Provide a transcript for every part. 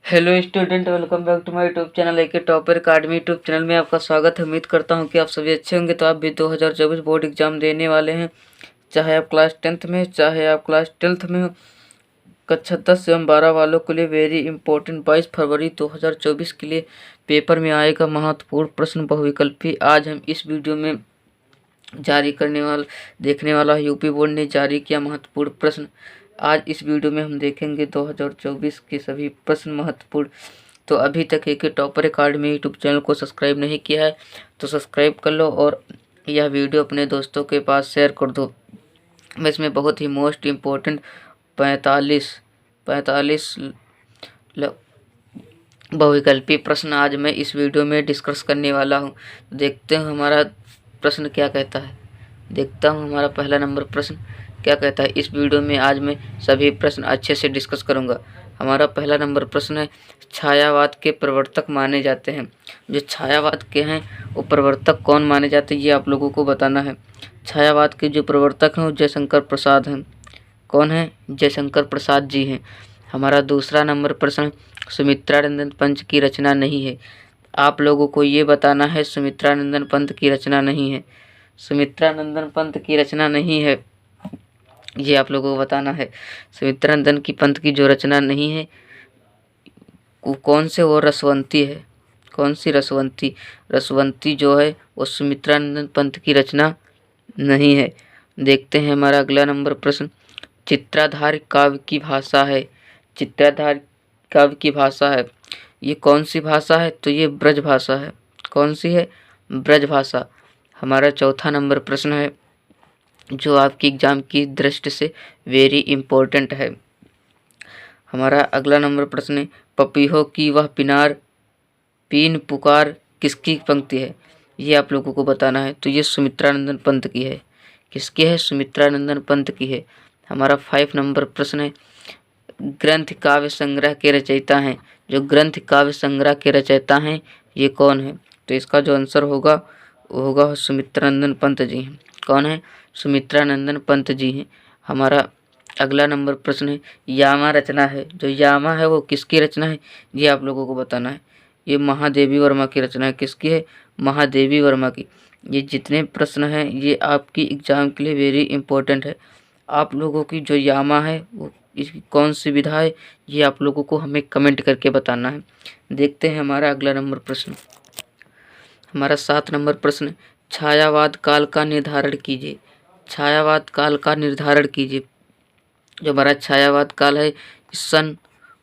Hello student, welcome back to my YouTube channel AK topper academy YouTube channel में आपका स्वागत है। उम्मीद करता हूं कि आप सभी अच्छे होंगे। तो आप भी 2024 बोर्ड एग्जाम देने वाले हैं, चाहे आप क्लास 10th में, चाहे आप क्लास 12th में हो। कक्षा 10 एवं 12 वालों के लिए वेरी इंपॉर्टेंट 22 फरवरी 2024 के लिए पेपर में आएगा महत्वपूर्ण प्रश्न बहुविकल्पी। आज हम इस वीडियो में देखने वाला यूपी बोर्ड ने जारी किया महत्वपूर्ण प्रश्न। आज इस वीडियो में हम देखेंगे 2024 के सभी प्रश्न महत्वपूर्ण। तो अभी तक एके टॉपर अकाडमी यूट्यूब चैनल को सब्सक्राइब नहीं किया है तो सब्सक्राइब कर लो और यह वीडियो अपने दोस्तों के पास शेयर कर दो। मैं इसमें बहुत ही मोस्ट इम्पोर्टेंट 45 बहुविकल्पी प्रश्न आज मैं इस वीडियो में डिस्कस करने वाला हूँ। देखते हैं हमारा प्रश्न क्या कहता है। देखता हूँ हमारा पहला नंबर प्रश्न क्या कहता है। इस वीडियो में आज मैं सभी प्रश्न अच्छे से डिस्कस करूँगा। हमारा पहला नंबर प्रश्न है, छायावाद के प्रवर्तक माने जाते हैं। जो छायावाद के हैं वो प्रवर्तक कौन माने जाते हैं, ये आप लोगों को बताना है। छायावाद के जो प्रवर्तक हैं वो जयशंकर प्रसाद हैं। कौन है? जयशंकर प्रसाद जी हैं। हमारा दूसरा नंबर प्रश्न, सुमित्रानंदन पंत की रचना नहीं है। आप लोगों को ये बताना है सुमित्रानंदन पंत की रचना नहीं है। सुमित्रानंदन पंत की रचना नहीं है, ये आप लोगों को बताना है। सुमित्रानंदन की पंत की जो रचना नहीं है वो कौन से, वो रसवंती है। कौन सी? रसवंती। रसवंती जो है वो सुमित्रानंदन पंत की रचना नहीं है। देखते हैं हमारा अगला नंबर प्रश्न, चित्राधार काव्य की भाषा है। चित्राधार काव्य की भाषा है, ये कौन सी भाषा है? तो ये ब्रज भाषा है। कौन सी है? ब्रज भाषा। हमारा चौथा नंबर प्रश्न है जो आपकी एग्जाम की दृष्टि से वेरी इम्पोर्टेंट है। हमारा अगला नंबर प्रश्न है, पपीहों की वह पीन पुकार किसकी पंक्ति है? ये आप लोगों को बताना है। तो ये सुमित्रानंदन पंत की है। किसकी है? सुमित्रानंदन पंत की है। हमारा 5 नंबर प्रश्न है, ग्रंथ काव्य संग्रह के रचयिता हैं। जो ग्रंथ काव्य संग्रह के रचयिता हैं ये कौन है? तो इसका जो आंसर होगा वो होगा सुमित्रानंदन पंत जी हैं। कौन है? सुमित्रानंदन पंत जी हैं। हमारा अगला नंबर प्रश्न है, यामा रचना है। जो यामा है वो किसकी रचना है, ये आप लोगों को बताना है। ये महादेवी वर्मा की रचना है। किसकी है? महादेवी वर्मा की। ये जितने प्रश्न हैं ये आपकी एग्जाम के लिए वेरी इंपॉर्टेंट है। आप लोगों की जो यामा है वो इसकी कौन सी विधा है, ये आप लोगों को हमें कमेंट करके बताना है। देखते हैं हमारा अगला नंबर प्रश्न। हमारा 7 नंबर प्रश्न, छायावाद काल का निर्धारण कीजिए। छायावाद काल का निर्धारण कीजिए। जो हमारा छायावाद काल है सन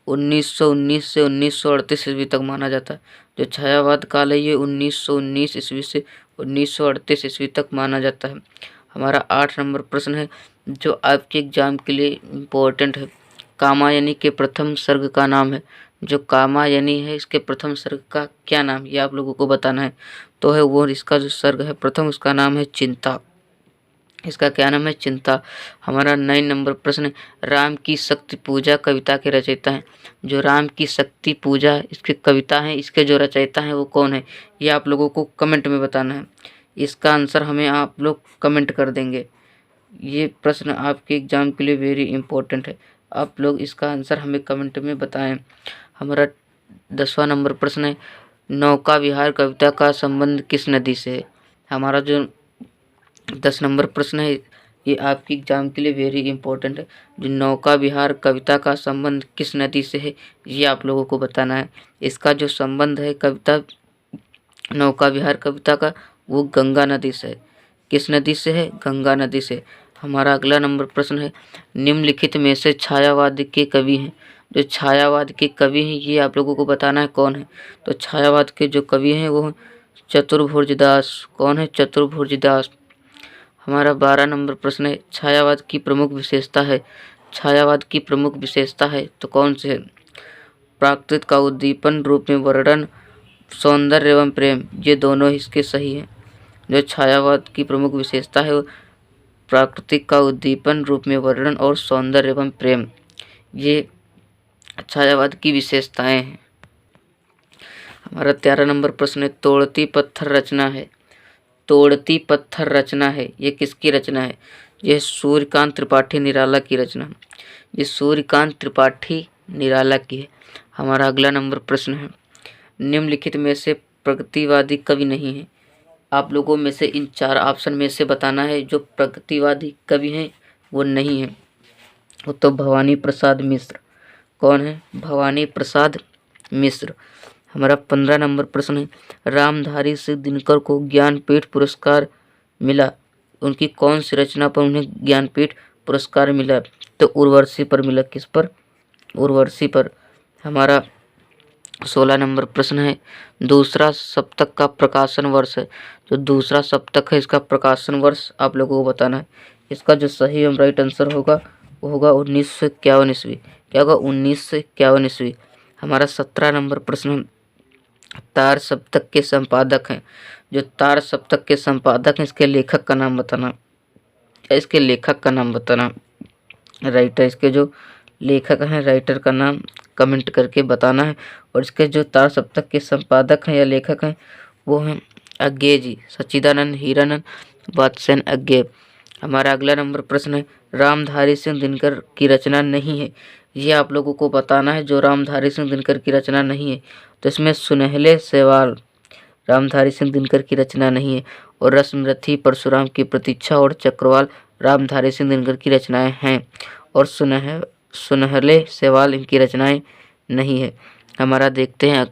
1919 से 1938 ईस्वी तक माना जाता है। जो छायावाद काल है ये 1919 ईस्वी से 1938 ईस्वी तक माना जाता है। हमारा 8 नंबर प्रश्न है जो आपके एग्जाम के लिए इम्पोर्टेंट है, कामायनी के प्रथम सर्ग का नाम है। जो कामायनी है इसके प्रथम सर्ग का क्या नाम, ये आप लोगों को बताना है। तो है वो इसका जो सर्ग है प्रथम, उसका नाम है चिंता। इसका क्या नाम है? चिंता। हमारा 9 नंबर प्रश्न, राम की शक्ति पूजा कविता के रचयिता हैं। जो राम की शक्ति पूजा इसकी कविता है, इसके जो रचयिता हैं वो कौन है, ये आप लोगों को कमेंट में बताना है। इसका आंसर हमें आप लोग कमेंट कर देंगे। ये प्रश्न आपके एग्जाम के लिए वेरी इंपॉर्टेंट है। आप लोग इसका आंसर हमें कमेंट में बताएं। हमारा 10वां नंबर प्रश्न है, नौका विहार कविता का संबंध किस नदी से है। हमारा जो 10 नंबर प्रश्न है ये आपकी एग्जाम के लिए वेरी इंपॉर्टेंट है। जो नौका विहार कविता का संबंध किस नदी से है, ये आप लोगों को बताना है। इसका जो संबंध है कविता नौका विहार कविता का, वो गंगा नदी से है। किस नदी से है? गंगा नदी से। हमारा अगला नंबर प्रश्न है, निम्नलिखित में से छायावाद के कवि हैं। जो छायावाद के कवि हैं ये आप लोगों को बताना है कौन है। तो छायावाद के जो कवि हैं वो चतुर्भुज दास। कौन है? चतुर्भुज दास। हमारा 12 नंबर प्रश्न है, छायावाद की प्रमुख विशेषता है। छायावाद की प्रमुख विशेषता है तो कौन से है? प्राकृतिक का उद्दीपन, रूप में वर्णन, सौंदर्य एवं प्रेम, ये दोनों इसके सही हैं। जो छायावाद की प्रमुख विशेषता है वो प्राकृतिक का उद्दीपन, रूप में वर्णन और सौंदर्य एवं प्रेम, ये छायावाद की विशेषताएं हैं। हमारा 13 नंबर प्रश्न है, तोड़ती पत्थर रचना है। तोड़ती पत्थर रचना है, ये किसकी रचना है? यह सूर्यकांत त्रिपाठी निराला की रचना है। ये सूर्यकांत त्रिपाठी निराला की है। हमारा अगला नंबर प्रश्न है, निम्नलिखित में से प्रगतिवादी कवि नहीं है। आप लोगों में से इन 4 ऑप्शन में से बताना है जो प्रगतिवादी कवि हैं वो नहीं है। वो तो भवानी प्रसाद मिश्र। कौन है? भवानी प्रसाद मिश्र। हमारा 15 नंबर प्रश्न है, रामधारी सिंह दिनकर को ज्ञानपीठ पुरस्कार मिला, उनकी कौन सी रचना पर उन्हें ज्ञानपीठ पुरस्कार मिला? तो उर्वशी पर मिला। किस पर? उर्वशी पर। हमारा 16 नंबर प्रश्न है, दूसरा सप्तक का प्रकाशन वर्ष है। जो दूसरा सप्तक है इसका प्रकाशन वर्ष आप लोगों को बताना है। इसका जो सही एवं राइट आंसर होगा वो होगा 1951 ईस्वी। क्या होगा? 1951 ईस्वी। हमारा 17 नंबर प्रश्न, तार सप्तक के संपादक हैं। जो तार सप्तक के संपादक हैं इसके लेखक का नाम बताना। इसके लेखक का नाम बताना। राइटर, इसके जो लेखक हैं राइटर का नाम कमेंट करके बताना है। और इसके जो तार सप्तक के संपादक हैं या लेखक हैं वो हैं अज्ञे जी, सच्चिदानंद हीरानंद वात्स्यन अज्ञे। हमारा अगला नंबर प्रश्न है, रामधारी सिंह दिनकर की रचना नहीं है। ये आप लोगों को बताना है जो रामधारी सिंह दिनकर की रचना नहीं है। तो इसमें सुनहले सवाल रामधारी सिंह दिनकर की रचना नहीं है, और रसमरथी, परशुराम की प्रतीक्षा और चक्रवाल रामधारी सिंह दिनकर की रचनाएं हैं, और सुनहले सवाल इनकी रचनाएं नहीं है। हमारा देखते हैं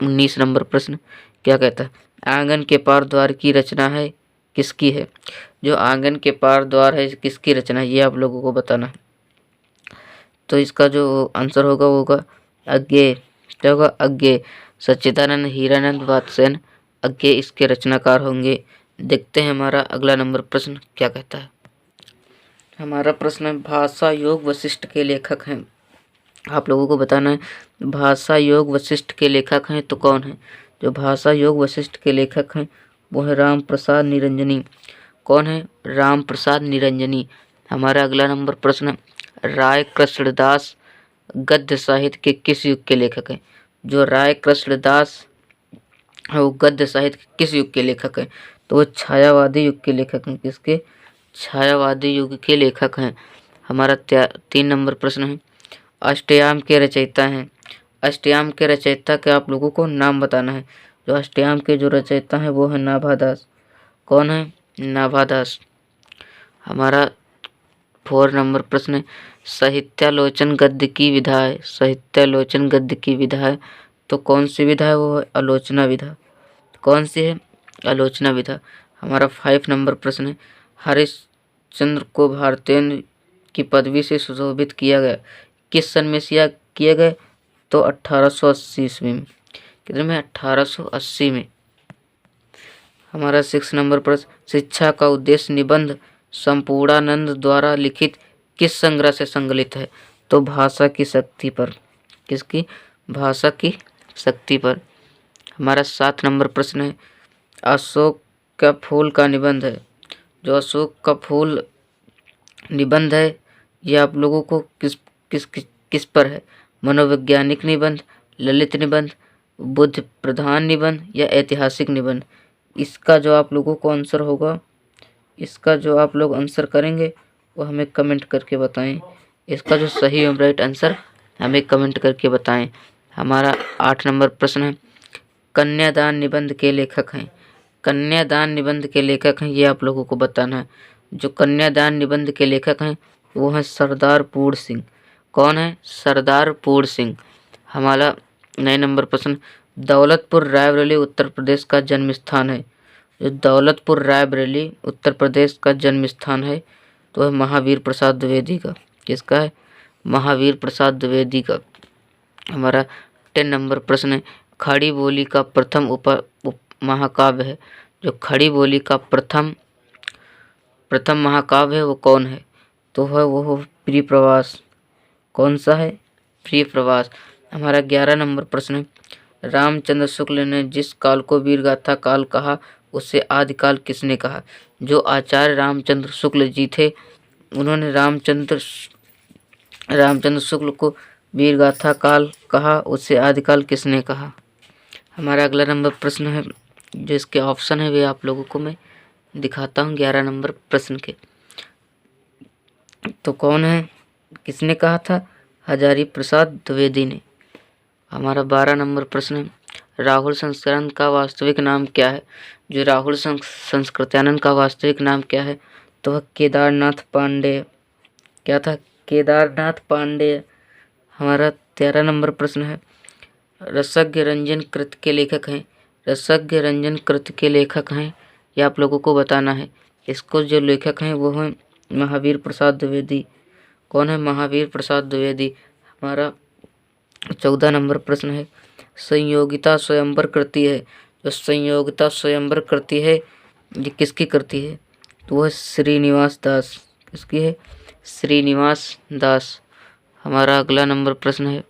19 नंबर प्रश्न क्या कहता है, आंगन के पार द्वार की रचना है किसकी है? जो आंगन के पार द्वार है किसकी रचना है ये आप लोगों को बताना है। तो इसका जो आंसर होगा वो होगा अज्ञे। क्या होगा? अज्ञे। सच्चिदानंद हीरानंद वात्स्यन अज्ञे इसके रचनाकार होंगे। देखते हैं हमारा अगला नंबर प्रश्न क्या कहता है। हमारा प्रश्न है, भाषा योग वशिष्ठ के लेखक हैं। आप लोगों को बताना है भाषा योग वशिष्ठ के लेखक हैं तो कौन है? जो भाषा योग वशिष्ठ के लेखक हैं वो है राम प्रसाद निरंजनी। कौन है? राम प्रसाद निरंजनी। हमारा अगला नंबर प्रश्न, राय कृष्णदास गद्य साहित्य के किस युग के लेखक हैं? जो राय कृष्णदास है वो गद्य साहित्य के किस युग के लेखक हैं? तो वो छायावादी युग के लेखक हैं। किसके? छायावादी युग के लेखक हैं। हमारा 3 नंबर प्रश्न है, अष्टयाम के रचयिता हैं। अष्टयाम के रचयिता के आप लोगों को नाम बताना है। जो अष्टयाम के जो रचयिता हैं वो है नाभादास। कौन है? नाभादास। हमारा 4 नंबर प्रश्न है, साहित्यालोचन गद्य की विधा है। साहित्यालोचन गद्य की विधा है तो कौन सी विधा है? वो है आलोचना विधा। कौन सी है? आलोचना विधा। हमारा 5 नंबर प्रश्न है, हरिश्चंद्र को भारतेंद्र की पदवी से सुशोभित किया गया किस सन में किया गया? तो 1880 ईस्वी में। कितने में? 1880 में। हमारा 6 नंबर प्रश्न, शिक्षा का उद्देश्य निबंध संपूर्णानंद द्वारा लिखित किस संग्रह से संकलित है? तो भाषा की शक्ति पर। किसकी? भाषा की शक्ति पर। हमारा 7 नंबर प्रश्न है, अशोक का फूल का निबंध है। जो अशोक का फूल निबंध है ये आप लोगों को किस किस किस, किस पर है? मनोवैज्ञानिक निबंध, ललित निबंध, बुद्ध प्रधान निबंध या ऐतिहासिक निबंध? इसका जो आप लोगों को आंसर होगा, इसका जो आप लोग आंसर करेंगे वो हमें कमेंट करके बताएं। इसका जो सही एवं राइट आंसर हमें कमेंट करके बताएं। हमारा 8 नंबर प्रश्न है, कन्यादान निबंध के लेखक हैं। कन्यादान निबंध के लेखक हैं ये आप लोगों को बताना है। जो कन्यादान निबंध के लेखक हैं वो हैं सरदार पूर्ण सिंह। कौन है? सरदार पूर्ण सिंह। हमारा 9 नंबर प्रश्न, दौलतपुर रायबरेली उत्तर प्रदेश का जन्म स्थान है। जो दौलतपुर रायबरेली उत्तर प्रदेश का जन्म स्थान है तो है महावीर प्रसाद द्विवेदी का। किसका है? महावीर प्रसाद द्विवेदी का। हमारा 10 नंबर प्रश्न है, खड़ी बोली का प्रथम उप महाकाव्य है। जो खड़ी बोली का प्रथम महाकाव्य है वो कौन है? तो है वो हो प्रिय प्रवास। कौन सा है? प्रिय प्रवास। हमारा 11 नंबर प्रश्न है, रामचंद्र शुक्ल ने जिस काल को वीरगाथा काल कहा उसे आदिकाल किसने कहा? जो आचार्य रामचंद्र शुक्ल जी थे उन्होंने रामचंद्र शुक्ल को वीरगाथा काल कहा, उसे आदिकाल किसने कहा? हमारा अगला नंबर प्रश्न है, जो इसके ऑप्शन है वे आप लोगों को मैं दिखाता हूँ 11 नंबर प्रश्न के। तो कौन है? किसने कहा था? हजारी प्रसाद द्विवेदी ने। हमारा 12 नंबर प्रश्न है, राहुल संस्कृत्यानंद का वास्तविक नाम क्या है? जो राहुल संस्कृत्यानंद का वास्तविक नाम क्या है? तो वह केदारनाथ पांडेय। क्या था? केदारनाथ पांडेय। हमारा 13 नंबर प्रश्न है, रसज्ञ रंजन कृत के लेखक हैं। रसज्ञ रंजन कृत के लेखक हैं, यह आप लोगों को बताना है। इसको जो लेखक हैं वो हैं महावीर प्रसाद द्विवेदी। कौन है? महावीर प्रसाद द्विवेदी। हमारा 14 नंबर प्रश्न है, संयोगिता स्वयंवर कृति है। जो संयोगिता स्वयंवर कृति है ये किसकी कृति है? तो वह श्रीनिवास दास। किसकी है? श्रीनिवास दास। हमारा अगला नंबर प्रश्न है,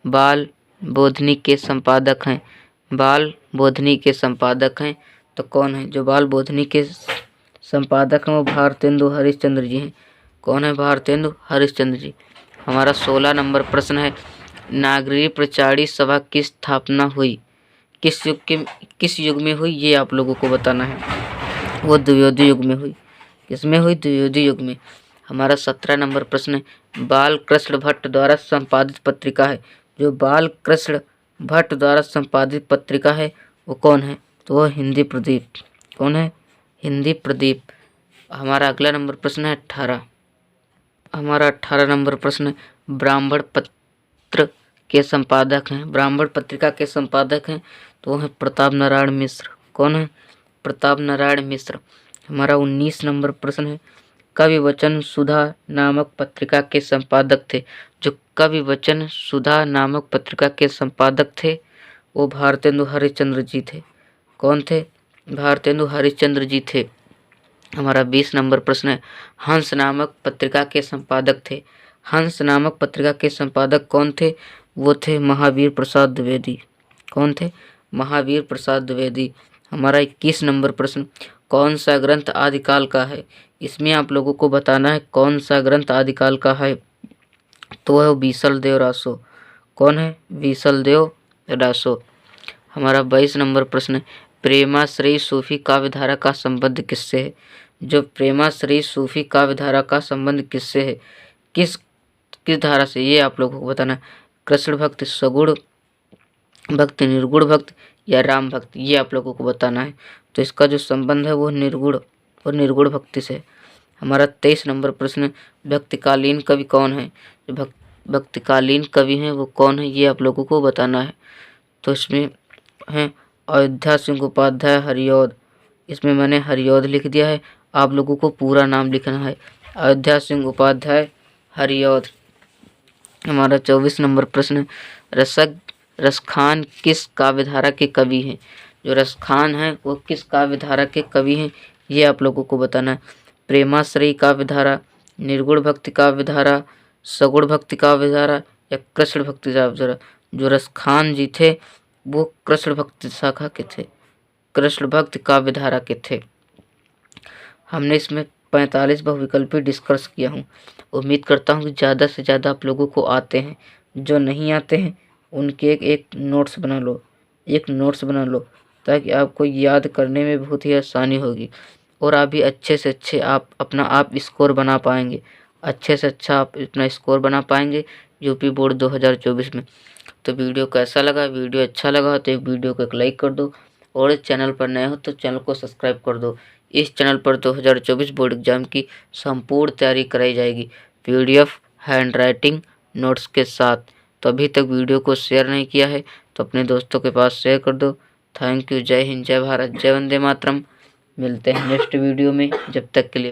बाल बोधनी के संपादक हैं। बाल बोधनी के संपादक हैं तो कौन है? जो बाल बोधनी के संपादक हैं वो भारतेंदु हरिश्चंद्र जी हैं। कौन है? भारतेंदु हरिश्चंद्र जी। हमारा 16 नंबर प्रश्न है, नागरी प्रचारी सभा की स्थापना हुई किस युग में हुई? ये आप लोगों को बताना है। वो द्विवेदी युग में हुई। किसमें हुई? द्विवेदी युग में। हमारा 17 नंबर प्रश्न है, बाल कृष्ण भट्ट द्वारा संपादित पत्रिका है। जो बाल कृष्ण भट्ट द्वारा संपादित पत्रिका है वो कौन है? तो वह हिंदी प्रदीप। कौन है? हिंदी प्रदीप। हमारा अगला नंबर प्रश्न है 18। हमारा 18 नंबर प्रश्न है, ब्राह्मण पत्र के संपादक हैं। ब्राह्मण पत्रिका के संपादक हैं तो वो है प्रताप नारायण मिश्र। कौन है? प्रताप नारायण मिश्र। हमारा 19 नंबर प्रश्न है, कवि वचन सुधा नामक पत्रिका के संपादक थे। जो कवि वचन सुधा नामक पत्रिका के संपादक थे वो भारतेंदु हरिश्चंद्र जी थे। कौन थे? भारतेंदु हरिश्चंद्र जी थे। हमारा 20 नंबर प्रश्न है, हंस नामक पत्रिका के संपादक थे। हंस नामक पत्रिका के संपादक कौन थे? वो थे महावीर प्रसाद द्विवेदी। कौन थे? महावीर प्रसाद द्विवेदी। हमारा 21 नंबर प्रश्न, कौन सा ग्रंथ आदिकाल का है? इसमें आप लोगों को बताना है कौन सा ग्रंथ आदिकाल का है। तो वह बीसल देव रासो। कौन है? बीसल देव रासो। हमारा 22 नंबर प्रश्न है, प्रेमाश्रयी सूफी काव्यधारा का संबंध किससे है? जो प्रेमाश्रयी सूफी काव्यधारा का संबंध किससे है? किस किस धारा से? ये आप लोगों को बताना है। कृष्ण भक्त, सगुण भक्त, निर्गुण भक्त या राम भक्त, ये आप लोगों को बताना है। तो इसका जो संबंध है वो निर्गुण और निर्गुण भक्ति से। हमारा 23 नंबर प्रश्न, भक्तिकालीन कवि कौन है? जो भक्तिकालीन कवि हैं वो कौन है? ये आप लोगों को बताना है। तो इसमें हैं अयोध्या सिंह उपाध्याय हरिऔध। इसमें मैंने हरिऔध लिख दिया है, आप लोगों को पूरा नाम लिखना है, अयोध्या सिंह उपाध्याय हरिऔध। हमारा 24 नंबर प्रश्न, रसखान किस काव्यधारा के कवि हैं? जो रसखान हैं वो किस काव्यधारा के कवि हैं? ये आप लोगों को बताना है। प्रेमाश्रयी काव्यधारा, निर्गुण भक्ति काव्यधारा, सगुण भक्ति काव्यधारा या कृष्ण भक्ति काव्यधारा। जो रसखान जी थे वो कृष्ण भक्ति शाखा के थे, कृष्ण भक्ति काव्यधारा के थे। हमने इसमें 45 बहुविकल्पी डिस्कस किया हूँ। उम्मीद करता हूँ कि ज़्यादा से ज़्यादा आप लोगों को आते हैं। जो नहीं आते हैं उनके एक नोट्स बना लो, एक नोट्स बना लो ताकि आपको याद करने में बहुत ही आसानी होगी और आप भी अच्छे से अच्छे आप स्कोर बना पाएंगे। अच्छे से अच्छा आप इतना स्कोर बना पाएंगे यूपी बोर्ड 2024 में। तो वीडियो कैसा लगा? वीडियो अच्छा लगा तो एक वीडियो को एक लाइक कर दो और इस चैनल पर नए हो तो चैनल को सब्सक्राइब कर दो। इस चैनल पर 2024 बोर्ड एग्जाम की संपूर्ण तैयारी कराई जाएगी, PDF हैंड राइटिंग नोट्स के साथ। तो अभी तक वीडियो को शेयर नहीं किया है तो अपने दोस्तों के पास शेयर कर दो। Thank you. जय हिंद, जय भारत, जय वंदे मातरम। मिलते हैं नेक्स्ट वीडियो में, जब तक के लिए।